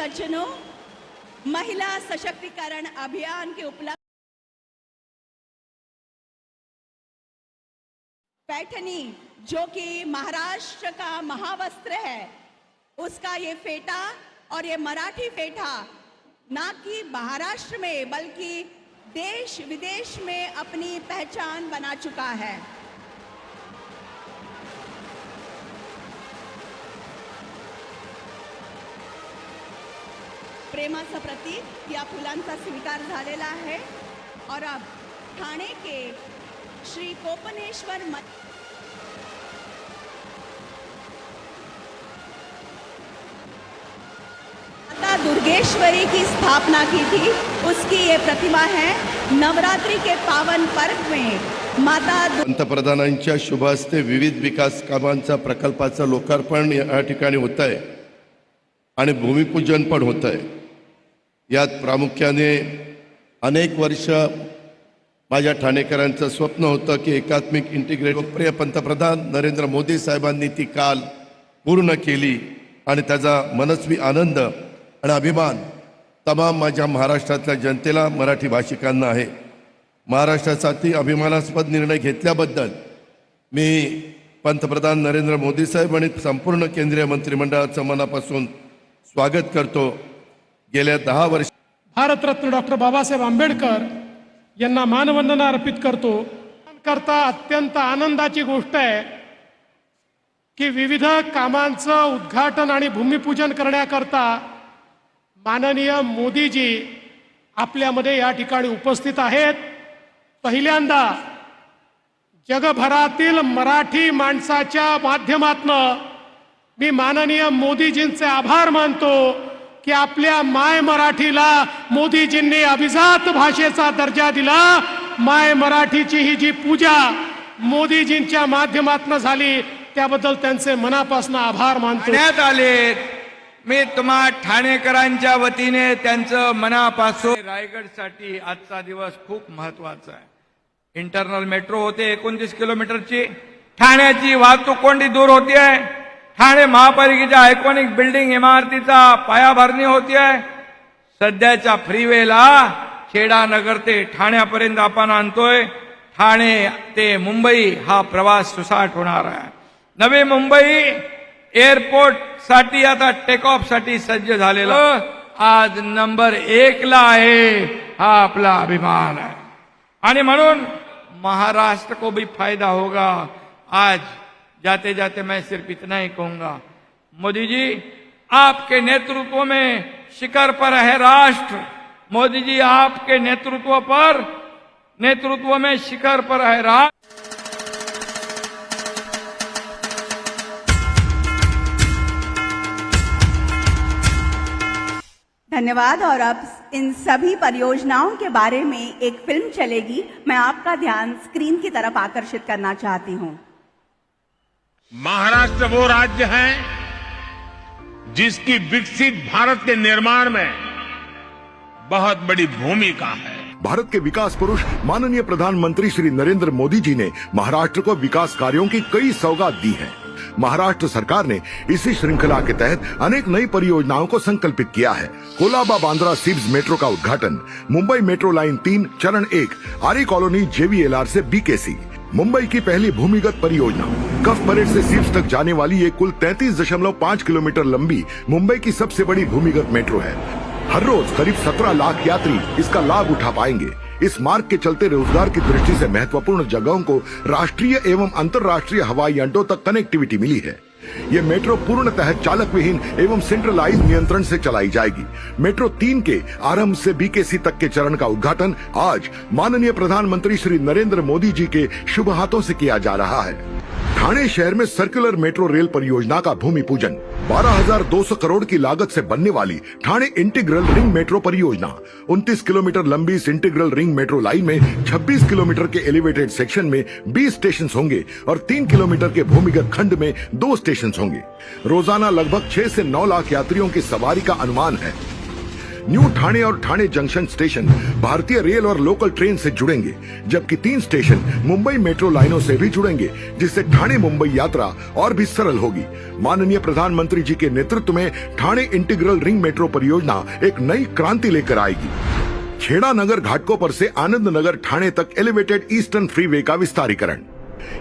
सज्जनों, महिला सशक्तिकरण अभियान के उपलक्ष्य पैठनी, जो कि महाराष्ट्र का महावस्त्र है, उसका ये फेटा और ये मराठी फेटा ना कि महाराष्ट्र में बल्कि देश विदेश में अपनी पहचान बना चुका है। प्रेमाचं प्रतीक या फुलांचा स्वीकार झालेला आहे और अब ठाणे के श्री कोपनेश्वर माता दुर्गेश्वरी की स्थापना की थी, उसकी ये प्रतिमा है। नवरात्रि के पावन पर्व में माता पंतप्रधानांच्या शुभ हस्ते विविध विकास कामांचा प्रकल्पाचं लोकार्पण या ठिकाणी होत आहे आणि भूमिपूजन पण होत आहे। यात प्रामुख्याने अनेक वर्ष माझ्या ठाणेकरांचं स्वप्न होतं की एकात्मिक इंटिग्रेटेड लोकप्रिय पंतप्रधान नरेंद्र मोदी साहेबांनी ती काल पूर्ण केली आणि त्याचा मनस्वी आनंद आणि अभिमान तमाम माझ्या महाराष्ट्रातल्या जनतेला, मराठी भाषिकांना आहे। महाराष्ट्रासाठी अभिमानास्पद निर्णय घेतल्याबद्दल मी पंतप्रधान नरेंद्र मोदी साहेब आणि संपूर्ण केंद्रीय मंत्रिमंडळाचं मनापासून स्वागत करतो। गेल्या 10 वर्ष भारतरत्न डॉक्टर बाबासाहेब आंबेडकर यांना मानवंदना अर्पित करतो। करता अत्यंत आनंदाची गोष्ट आहे की विविध कामांचं उद्घाटन आणि भूमिपूजन करण्याकरता माननीय मोदीजी आपल्यामध्ये या ठिकाणी उपस्थित आहेत। पहिल्यांदा जगभरातील मराठी माणसाच्या माध्यमातून मी माननीय मोदीजींचे आभार मानतो की आपल्या माय मराठीला मोदीजींनी अभिजात भाषेचा दर्जा दिला। माय मराठीची ही जी पूजा मोदीजींच्या माध्यमातून झाली त्याबद्दल त्यांचे मनापासून आभार मानतो। मी तुम्हा ठाणेकरांच्या वतीने त्यांचं मनापासून रायगडसाठी आजचा दिवस खूप महत्त्वाचा आहे। इंटरनल मेट्रो होते 29 किलोमीटरची, ठाण्याची वाहतूक कोंडी दूर होती आहे। ठाणे महापालिकेच्या आयकॉनिक बिल्डिंग इमारतीचा पायाभरणी होती आहे। सध्याच्या फ्रीवेला खेडानगर ते ठाण्यापर्यंत आपण आणतोय। ठाणे ते मुंबई हा प्रवास सुसाट होणार आहे। नवी मुंबई एअरपोर्ट साठी आता टेक ऑफ साठी सज्ज झालेला आज नंबर 1 ला आहे। हा आपला अभिमान है आणि म्हणून महाराष्ट्र को भी फायदा होगा। आज जाते जाते मैं सिर्फ इतना ही कहूंगा, मोदी जी आपके नेतृत्व में शिखर पर है राष्ट्र। मोदी जी आपके नेतृत्व में शिखर पर है राष्ट्र। धन्यवाद। और अब इन सभी परियोजनाओं के बारे में एक फिल्म चलेगी। मैं आपका ध्यान स्क्रीन की तरफ आकर्षित करना चाहती हूं। महाराष्ट्र वो राज्य है जिसकी विकसित भारत के निर्माण में बहुत बड़ी भूमिका है। भारत के विकास पुरुष माननीय प्रधानमंत्री श्री नरेंद्र मोदी जी ने महाराष्ट्र को विकास कार्यों की कई सौगात दी है। महाराष्ट्र सरकार ने इसी श्रृंखला के तहत अनेक नई परियोजनाओं को संकल्पित किया है। कोलाबा बांद्रा सिब्स मेट्रो का उद्घाटन, मुंबई मेट्रो लाइन 3 चरण 1 आर्य कॉलोनी JVLR से BKC, मुंबई की पहली भूमिगत परियोजना कफ परेड से सिब्स तक जाने वाली ये कुल 33.5 किलोमीटर लंबी मुंबई की सबसे बड़ी भूमिगत मेट्रो है। हर रोज करीब 17 लाख यात्री इसका लाभ उठा पाएंगे। इस मार्ग के चलते रोजगार की दृष्टि से महत्वपूर्ण जगहों को राष्ट्रीय एवं अंतर्राष्ट्रीय हवाई अड्डों तक कनेक्टिविटी मिली है। ये मेट्रो पूर्णतः चालक विहीन एवं सेंट्रलाइज नियंत्रण से चलाई जाएगी। मेट्रो 3 के आरंभ से BKC तक के चरण का उद्घाटन आज माननीय प्रधानमंत्री श्री नरेंद्र मोदी जी के शुभ हाथों से किया जा रहा है। ठाणे शहर में सर्कुलर मेट्रो रेल परियोजना का भूमि पूजन, 12,200 करोड़ की लागत से बनने वाली ठाणे इंटीग्रल रिंग मेट्रो परियोजना, 29 किलोमीटर लंबी इस इंटीग्रल रिंग मेट्रो लाइन में 26 किलोमीटर के एलिवेटेड सेक्शन में 20 स्टेशन होंगे और 3 किलोमीटर के भूमिगत खंड में 2 स्टेशन होंगे। रोजाना लगभग 6 से 9 लाख यात्रियों की सवारी का अनुमान है। न्यू ठाणे और ठाणे जंक्शन स्टेशन भारतीय रेल और लोकल ट्रेन से जुड़ेंगे, जबकि 3 स्टेशन मुंबई मेट्रो लाइनों से भी जुड़ेंगे, जिससे ठाणे मुंबई यात्रा और भी सरल होगी। माननीय प्रधानमंत्री जी के नेतृत्व में ठाणे इंटीग्रल रिंग मेट्रो परियोजना एक नई क्रांति लेकर आएगी। खेड़ा नगर घाटकोपर से आनंद नगर ठाणे तक एलिवेटेड ईस्टर्न फ्रीवे का विस्तारीकरण।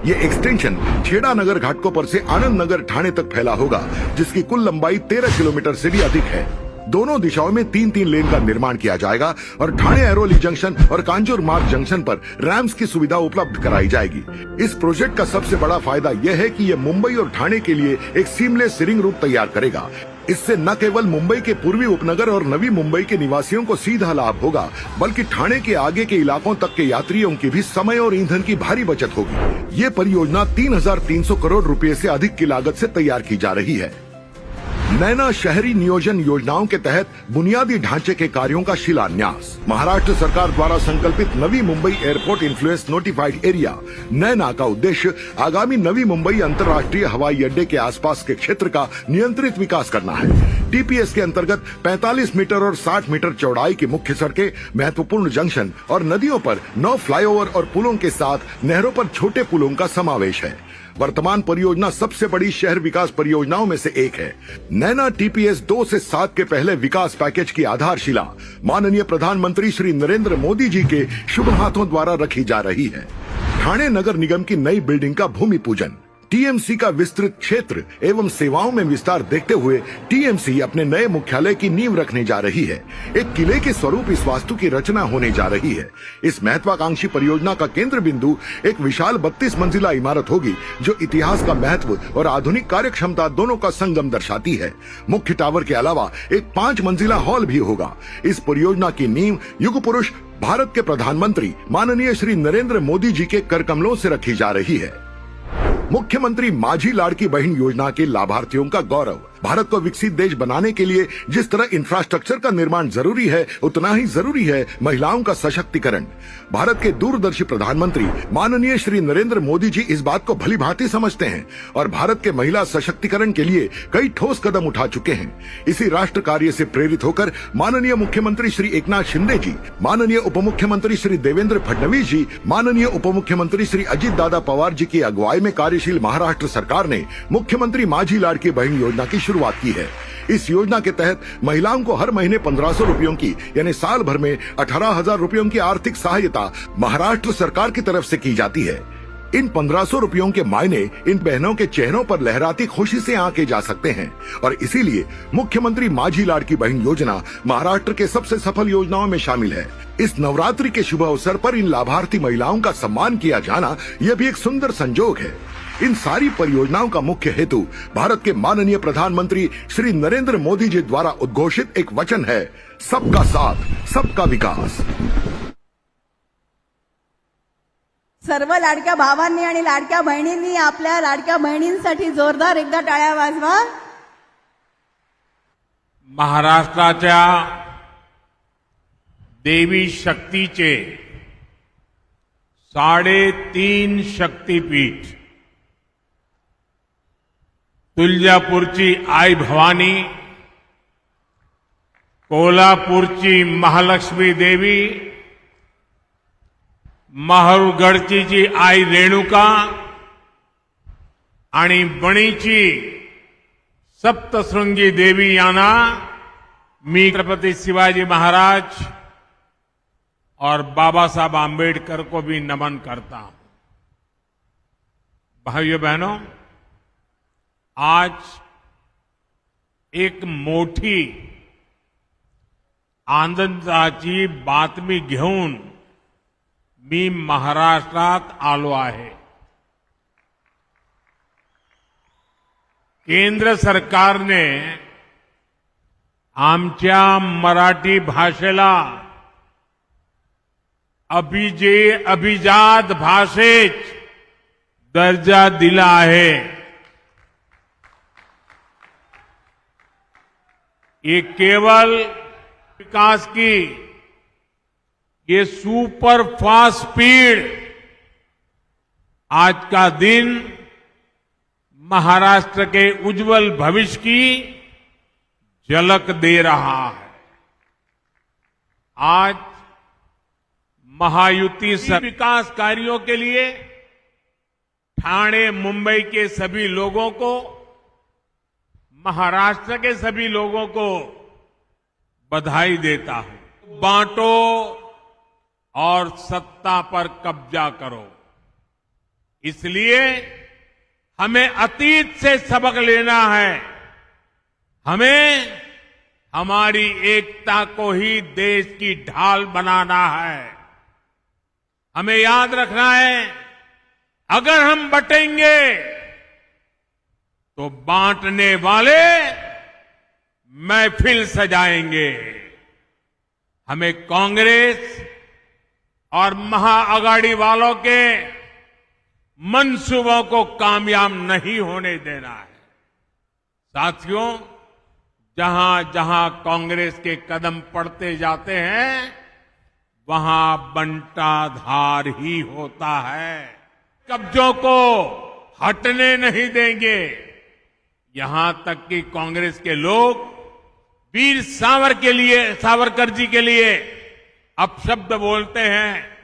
ये एक्सटेंशन खेड़ा नगर घाटकोपर से आनंद नगर ठाणे तक फैला होगा, जिसकी कुल लंबाई 13 किलोमीटर से भी अधिक है। दोनों दिशाओं में 3-3 लेन का निर्माण किया जाएगा और ठाणे ऐरोली जंक्शन और कांजूर मार्ग जंक्शन पर रैम्स की सुविधा उपलब्ध कराई जाएगी। इस प्रोजेक्ट का सबसे बड़ा फायदा यह है कि यह मुंबई और ठाणे के लिए एक सीमलेस रिंग रूट तैयार करेगा। इससे न केवल मुंबई के पूर्वी उपनगर और नवी मुंबई के निवासियों को सीधा लाभ होगा, बल्कि ठाणे के आगे के इलाकों तक के यात्रियों की भी समय और ईंधन की भारी बचत होगी। ये परियोजना 3,300 करोड़ रुपए से अधिक की लागत से तैयार की जा रही है। नैना शहरी नियोजन योजनाओं के तहत बुनियादी ढांचे के कार्यों का शिलान्यास। महाराष्ट्र सरकार द्वारा संकल्पित Navi Mumbai airport influence notified area NAINA का उद्देश्य आगामी नवी मुंबई अंतर्राष्ट्रीय हवाई अड्डे के आसपास के क्षेत्र का नियंत्रित विकास करना है। टीपीएस के अंतर्गत 45 मीटर और 60 मीटर चौड़ाई की मुख्य सड़कें, महत्वपूर्ण जंक्शन और नदियों पर 9 फ्लाईओवर और पुलों के साथ नहरों पर छोटे पुलों का समावेश है। वर्तमान परियोजना सबसे बड़ी शहर विकास परियोजनाओं में से एक है। नैना टीपीएस 2 से 7 के पहले विकास पैकेज की आधारशिला माननीय प्रधानमंत्री श्री नरेंद्र मोदी जी के शुभ हाथों द्वारा रखी जा रही है। ठाणे नगर निगम की नई बिल्डिंग का भूमि पूजन। टीएमसी का विस्तृत क्षेत्र एवं सेवाओं में विस्तार देखते हुए टीएमसी अपने नए मुख्यालय की नींव रखने जा रही है। एक किले के स्वरूप इस वास्तु की रचना होने जा रही है। इस महत्वाकांक्षी परियोजना का केंद्र बिंदु एक विशाल 32 मंजिला इमारत होगी, जो इतिहास का महत्व और आधुनिक कार्य क्षमता दोनों का संगम दर्शाती है। मुख्य टावर के अलावा एक 5 मंजिला हॉल भी होगा। इस परियोजना की नींव युग पुरुष भारत के प्रधानमंत्री माननीय श्री नरेंद्र मोदी जी के कर कमलों से रखी जा रही है। मुख्यमंत्री माझी लाड़की बहन योजना के लाभार्थियों का गौरव। भारत को विकसित देश बनाने के लिए जिस तरह इंफ्रास्ट्रक्चर का निर्माण जरूरी है, उतना ही जरूरी है महिलाओं का सशक्तिकरण। भारत के दूरदर्शी प्रधानमंत्री माननीय श्री नरेंद्र मोदी जी इस बात को भली भांति समझते हैं और भारत के महिला सशक्तिकरण के लिए कई ठोस कदम उठा चुके हैं। इसी राष्ट्र कार्य से प्रेरित होकर माननीय मुख्यमंत्री श्री एकनाथ शिंदे जी, माननीय उप मुख्यमंत्री श्री देवेंद्र फडणवीस जी, माननीय उप मुख्यमंत्री श्री अजित दादा पवार जी की अगुवाई में कार्यशील महाराष्ट्र सरकार ने मुख्यमंत्री माझी लाड़की बहन योजना की शुरुआत की है। इस योजना के तहत महिलाओं को हर महीने 1,500 रुपयों की यानी साल भर में 18,000 रुपयों की आर्थिक सहायता महाराष्ट्र सरकार की तरफ से की जाती है। इन 1,500 रुपयों के मायने इन बहनों के चेहरों पर लहराती खुशी से आंके जा सकते हैं और इसीलिए मुख्यमंत्री माझी लाड़की बहन योजना महाराष्ट्र के सबसे सफल योजनाओं में शामिल है। इस नवरात्रि के शुभ अवसर पर इन लाभार्थी महिलाओं का सम्मान किया जाना यह भी एक सुंदर संजोग है। इन सारी परियोजनाओं का मुख्य हेतु भारत के माननीय प्रधानमंत्री श्री नरेंद्र मोदी जी द्वारा उद्घोषित एक वचन है, सबका साथ सबका विकास। सर्व लाडक्या भावांनी आणि लाडक्या बहिणींनी आपल्या लाडक्या बहिणींसाठी जोरदार एकदा टाळ्या वाजवा। महाराष्ट्राच्या देवी शक्तीचे 3.5 शक्तीपीठ तुळजापूरची आई भवानी, कोल्हापूरची महालक्ष्मी देवी, महरूगडची जी आई रेणुका आणि बणीची सप्तशृंगी देवी यांना मी छत्रपति शिवाजी महाराज और बाबा साहब आंबेडकर को भी नमन करता हूं। भाइयों बहनों, आज एक मोठी आनंदाची बातमी घेऊन मी महाराष्ट्रात आलो आहे। केंद्र सरकारने आमच्या मराठी भाषेला अभिजात भाषेत दर्जा दिला आहे। ये केवल विकास की ये सुपर फास्ट स्पीड आज का दिन महाराष्ट्र के उज्जवल भविष्य की झलक दे रहा है। आज महायुति विकास कार्यों के लिए ठाणे मुंबई के सभी लोगों को, महाराष्ट्र के सभी लोगों को बधाई देता हूं। बांटो और सत्ता पर कब्जा करो, इसलिए हमें अतीत से सबक लेना है। हमें हमारी एकता को ही देश की ढाल बनाना है। हमें याद रखना है, अगर हम बटेंगे तो बांटने वाले महफिल सजाएंगे। हमें कांग्रेस और महाअघाड़ी वालों के मंसूबों को कामयाब नहीं होने देना है। साथियों, जहां जहां कांग्रेस के कदम पड़ते जाते हैं, वहां बंटाधार ही होता है। कब्जों को हटने नहीं देंगे। यहां तक कि कांग्रेस के लोग वीर सावरकर जी के लिए अपशब्द बोलते हैं।